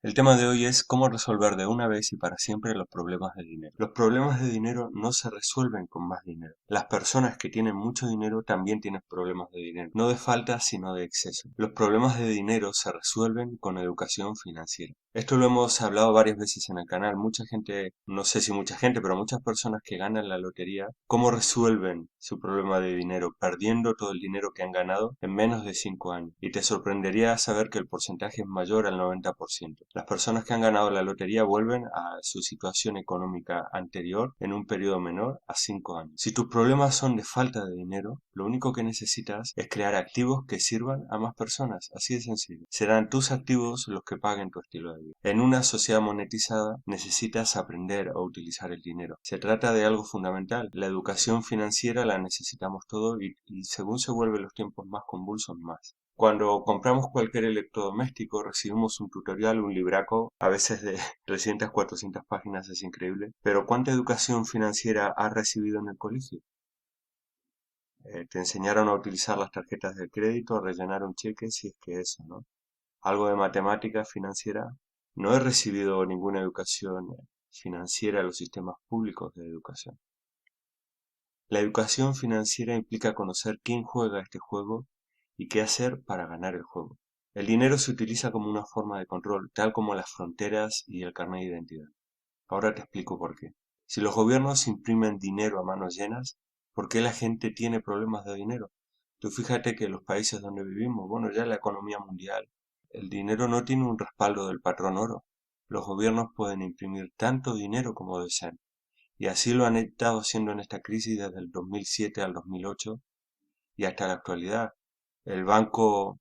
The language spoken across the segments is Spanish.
El tema de hoy es cómo resolver de una vez y para siempre los problemas de dinero. Los problemas de dinero no se resuelven con más dinero. Las personas que tienen mucho dinero también tienen problemas de dinero, no de falta sino de exceso. Los problemas de dinero se resuelven con educación financiera. Esto lo hemos hablado varias veces en el canal. Mucha gente, no sé si mucha gente, pero muchas personas que ganan la lotería, ¿cómo resuelven su problema de dinero? Perdiendo todo el dinero que han ganado en menos de 5 años. Y te sorprendería saber que el porcentaje es mayor al 90%. Las personas que han ganado la lotería vuelven a su situación económica anterior en un periodo menor a 5 años. Si tus problemas son de falta de dinero, lo único que necesitas es crear activos que sirvan a más personas, así de sencillo. Serán tus activos los que paguen tu estilo de vida. En una sociedad monetizada necesitas aprender a utilizar el dinero. Se trata de algo fundamental. La educación financiera la necesitamos todos y según se vuelven los tiempos más convulsos, más. Cuando compramos cualquier electrodoméstico recibimos un tutorial, un libraco, a veces de 300, 400 páginas, es increíble. Pero ¿cuánta educación financiera has recibido en el colegio? Te enseñaron a utilizar las tarjetas de crédito, a rellenar un cheque, si es que eso, ¿no? Algo de matemática financiera. No he recibido ninguna educación financiera en los sistemas públicos de educación. La educación financiera implica conocer quién juega este juego y qué hacer para ganar el juego. El dinero se utiliza como una forma de control, tal como las fronteras y el carnet de identidad. Ahora te explico por qué. Si los gobiernos imprimen dinero a manos llenas, ¿por qué la gente tiene problemas de dinero? Tú fíjate que en los países donde vivimos, bueno, ya la economía mundial, el dinero no tiene un respaldo del patrón oro. Los gobiernos pueden imprimir tanto dinero como deseen. Y así lo han estado haciendo en esta crisis desde el 2007 al 2008 y hasta la actualidad. El Banco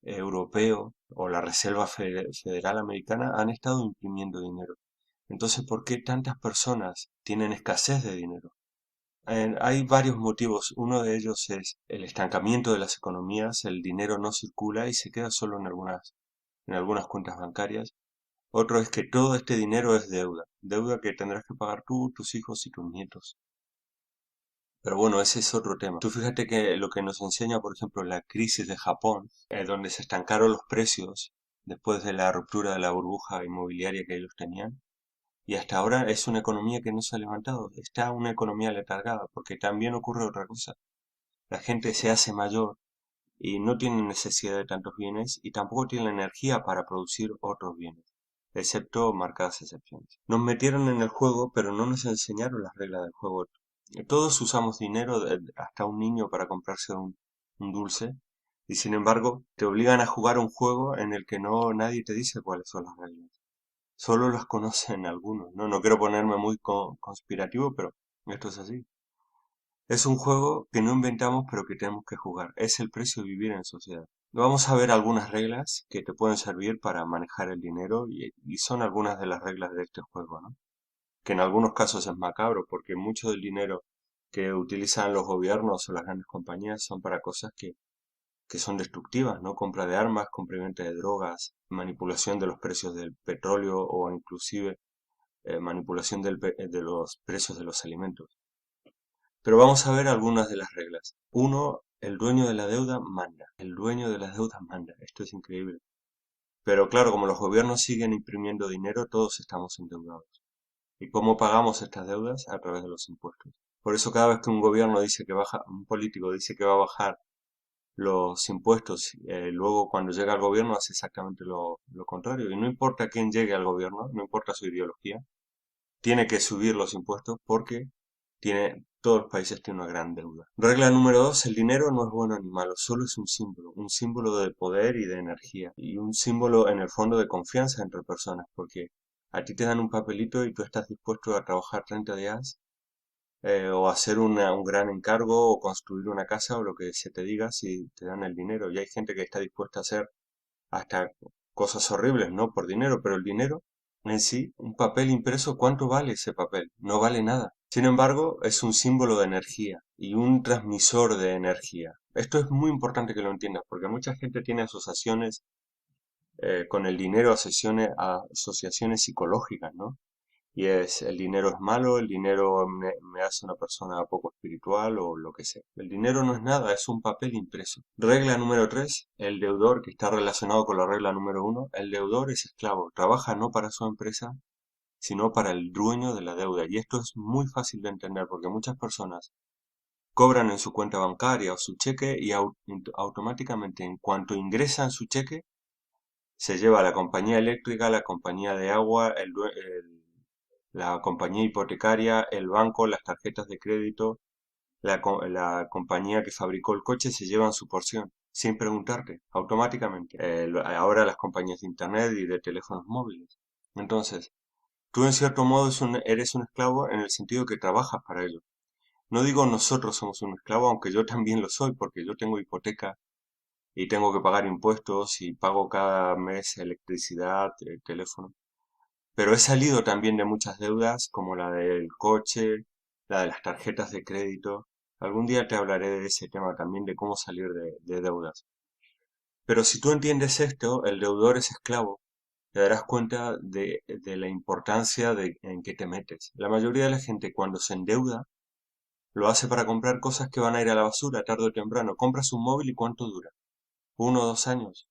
Europeo o la Reserva Federal Americana han estado imprimiendo dinero. Entonces, ¿por qué tantas personas tienen escasez de dinero? Hay varios motivos. Uno de ellos es el estancamiento de las economías, el dinero no circula y se queda solo en algunas cuentas bancarias. Otro es que todo este dinero es deuda, deuda que tendrás que pagar tú, tus hijos y tus nietos. Pero bueno, ese es otro tema. Tú fíjate que lo que nos enseña, por ejemplo, la crisis de Japón, donde se estancaron los precios después de la ruptura de la burbuja inmobiliaria que ellos tenían, y hasta ahora es una economía que no se ha levantado, está una economía letargada, porque también ocurre otra cosa. La gente se hace mayor y no tiene necesidad de tantos bienes y tampoco tiene la energía para producir otros bienes, excepto marcadas excepciones. Nos metieron en el juego, pero no nos enseñaron las reglas del juego. Todos usamos dinero, hasta un niño, para comprarse un dulce, y sin embargo te obligan a jugar un juego en el que no nadie te dice cuáles son las reglas. Solo las conocen algunos, ¿no? No quiero ponerme muy conspirativo, pero esto es así. Es un juego que no inventamos, pero que tenemos que jugar. Es el precio de vivir en sociedad. Vamos a ver algunas reglas que te pueden servir para manejar el dinero y son algunas de las reglas de este juego, ¿no? Que en algunos casos es macabro porque mucho del dinero que utilizan los gobiernos o las grandes compañías son para cosas que son destructivas, ¿no? Compra de armas, compra y venta de drogas, manipulación de los precios del petróleo o inclusive manipulación de los precios de los alimentos. Pero vamos a ver algunas de las reglas. Uno, el dueño de la deuda manda. El dueño de las deudas manda. Esto es increíble. Pero claro, como los gobiernos siguen imprimiendo dinero, todos estamos endeudados. ¿Y cómo pagamos estas deudas? A través de los impuestos. Por eso cada vez que un gobierno dice que baja, un político dice que va a bajar los impuestos, luego cuando llega al gobierno hace exactamente lo contrario. Y no importa quién llegue al gobierno, no importa su ideología, tiene que subir los impuestos porque todos los países tienen una gran deuda. Regla número dos, el dinero no es bueno ni malo, solo es un símbolo de poder y de energía, y un símbolo en el fondo de confianza entre personas, porque a ti te dan un papelito y tú estás dispuesto a trabajar 30 días o hacer un gran encargo o construir una casa o lo que se te diga si te dan el dinero. Y hay gente que está dispuesta a hacer hasta cosas horribles, ¿no? Por dinero, pero el dinero en sí, un papel impreso, ¿cuánto vale ese papel? No vale nada. Sin embargo, es un símbolo de energía y un transmisor de energía. Esto es muy importante que lo entiendas, porque mucha gente tiene asociaciones con el dinero, asociaciones psicológicas, ¿no? Y es, el dinero es malo, el dinero me hace una persona poco espiritual o lo que sea. El dinero no es nada, es un papel impreso. Regla número 3, el deudor, que está relacionado con la regla número 1, el deudor es esclavo, trabaja no para su empresa, sino para el dueño de la deuda. Y esto es muy fácil de entender porque muchas personas cobran en su cuenta bancaria o su cheque y automáticamente en cuanto ingresan su cheque, se lleva a la compañía eléctrica, la compañía de agua, la compañía hipotecaria, el banco, las tarjetas de crédito, la compañía que fabricó el coche se llevan su porción, sin preguntarte, automáticamente. Ahora las compañías de internet y de teléfonos móviles. Entonces, tú en cierto modo eres un esclavo en el sentido que trabajas para ello. No digo nosotros somos un esclavo, aunque yo también lo soy, porque yo tengo hipoteca y tengo que pagar impuestos y pago cada mes electricidad, teléfono. Pero he salido también de muchas deudas, como la del coche, la de las tarjetas de crédito. Algún día te hablaré de ese tema también, de cómo salir de deudas. Pero si tú entiendes esto, el deudor es esclavo, te darás cuenta de la importancia en que te metes. La mayoría de la gente cuando se endeuda, lo hace para comprar cosas que van a ir a la basura tarde o temprano. Compras un móvil y ¿cuánto dura? 1 o 2 años.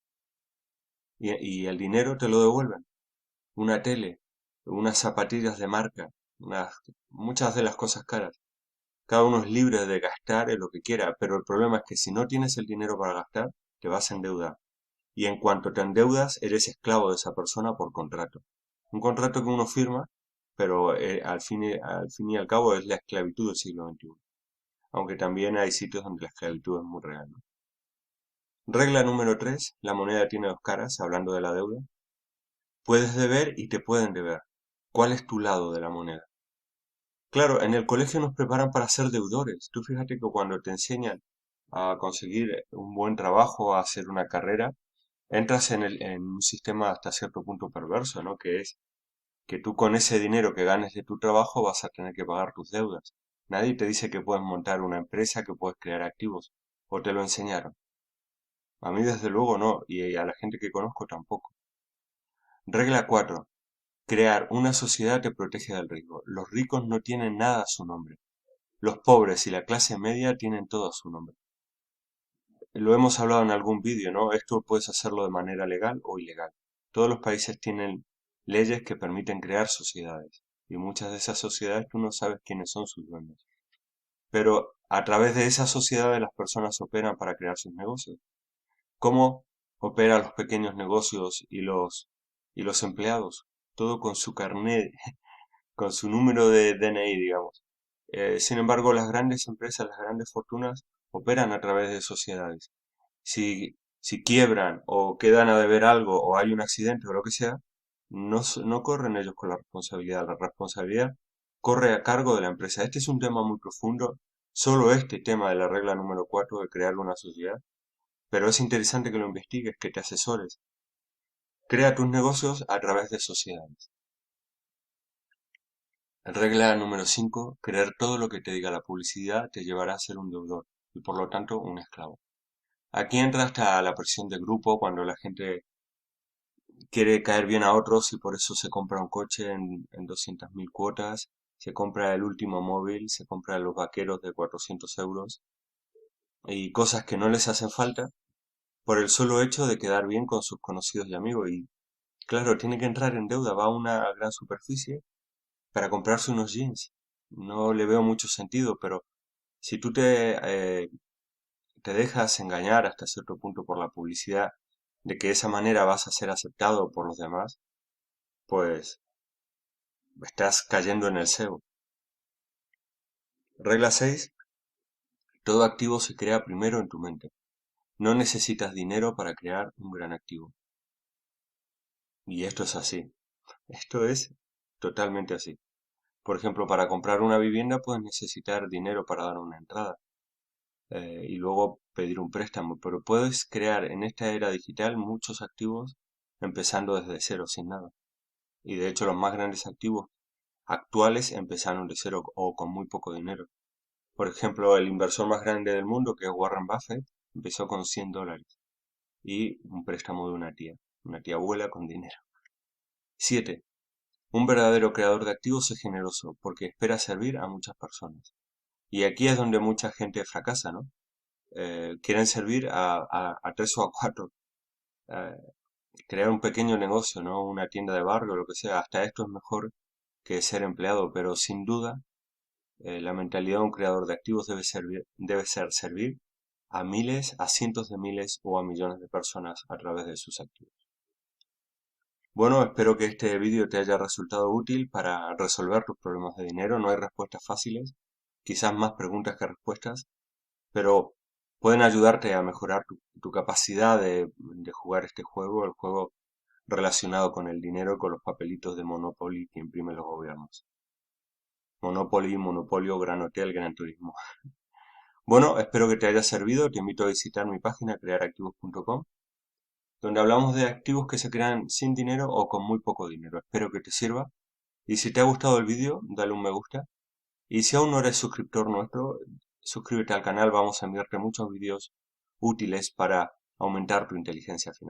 Y el dinero te lo devuelven. Una tele, unas zapatillas de marca, muchas de las cosas caras. Cada uno es libre de gastar en lo que quiera, pero el problema es que si no tienes el dinero para gastar, te vas a endeudar. Y en cuanto te endeudas, eres esclavo de esa persona por contrato. Un contrato que uno firma, pero al fin y al cabo es la esclavitud del siglo XXI. Aunque también hay sitios donde la esclavitud es muy real, ¿no? Regla número 3, la moneda tiene dos caras, hablando de la deuda. Puedes deber y te pueden deber. ¿Cuál es tu lado de la moneda? Claro, en el colegio nos preparan para ser deudores. Tú fíjate que cuando te enseñan a conseguir un buen trabajo, a hacer una carrera, entras en un sistema hasta cierto punto perverso, ¿no? Que es que tú con ese dinero que ganes de tu trabajo vas a tener que pagar tus deudas. Nadie te dice que puedes montar una empresa, que puedes crear activos, o te lo enseñaron. A mí desde luego no, y a la gente que conozco tampoco. Regla 4. Crear una sociedad te protege del riesgo. Los ricos no tienen nada a su nombre. Los pobres y la clase media tienen todo a su nombre. Lo hemos hablado en algún vídeo, ¿no? Esto puedes hacerlo de manera legal o ilegal. Todos los países tienen leyes que permiten crear sociedades. Y muchas de esas sociedades tú no sabes quiénes son sus dueños. Pero a través de esas sociedades las personas operan para crear sus negocios. ¿Cómo operan los pequeños negocios y los empleados? Todo con su carnet, con su número de DNI, digamos. Sin embargo, las grandes empresas, las grandes fortunas, operan a través de sociedades. Si quiebran o quedan a deber algo o hay un accidente o lo que sea, no corren ellos con la responsabilidad. La responsabilidad corre a cargo de la empresa. Este es un tema muy profundo. Solo este tema de la regla número 4 de crear una sociedad. Pero es interesante que lo investigues, que te asesores. Crea tus negocios a través de sociedades. Regla número 5. Creer todo lo que te diga la publicidad te llevará a ser un deudor y por lo tanto un esclavo. Aquí entra hasta la presión de grupo cuando la gente quiere caer bien a otros y por eso se compra un coche en 200.000 cuotas, se compra el último móvil, se compra los vaqueros de 400 euros y cosas que no les hacen falta por el solo hecho de quedar bien con sus conocidos y amigos. Y claro, tiene que entrar en deuda, va a una gran superficie para comprarse unos jeans. No le veo mucho sentido, pero si tú te dejas engañar hasta cierto punto por la publicidad de que de esa manera vas a ser aceptado por los demás, pues estás cayendo en el cebo. Regla 6. Todo activo se crea primero en tu mente. No necesitas dinero para crear un gran activo. Y esto es así. Esto es totalmente así. Por ejemplo, para comprar una vivienda puedes necesitar dinero para dar una entrada y luego pedir un préstamo, pero puedes crear en esta era digital muchos activos empezando desde cero, sin nada. Y de hecho los más grandes activos actuales empezaron de cero o con muy poco dinero. Por ejemplo, el inversor más grande del mundo, que es Warren Buffett, empezó con $100 y un préstamo de una tía abuela con dinero. 7. Un verdadero creador de activos es generoso porque espera servir a muchas personas. Y aquí es donde mucha gente fracasa, ¿no? Quieren servir a tres o a cuatro. eh, Crear un pequeño negocio, ¿no? Una tienda de barrio, lo que sea. Hasta esto es mejor que ser empleado, pero sin duda la mentalidad de un creador de activos debe ser servir a miles, a cientos de miles o a millones de personas a través de sus activos. Bueno, espero que este vídeo te haya resultado útil para resolver tus problemas de dinero. No hay respuestas fáciles, quizás más preguntas que respuestas, pero pueden ayudarte a mejorar tu capacidad de jugar este juego, el juego relacionado con el dinero, con los papelitos de Monopoly que imprimen los gobiernos. Monopoly, Monopolio, Gran Hotel, Gran Turismo. Bueno, espero que te haya servido. Te invito a visitar mi página crearactivos.com, donde hablamos de activos que se crean sin dinero o con muy poco dinero. Espero que te sirva. Y si te ha gustado el vídeo, dale un me gusta. Y si aún no eres suscriptor nuestro, suscríbete al canal. Vamos a enviarte muchos vídeos útiles para aumentar tu inteligencia financiera.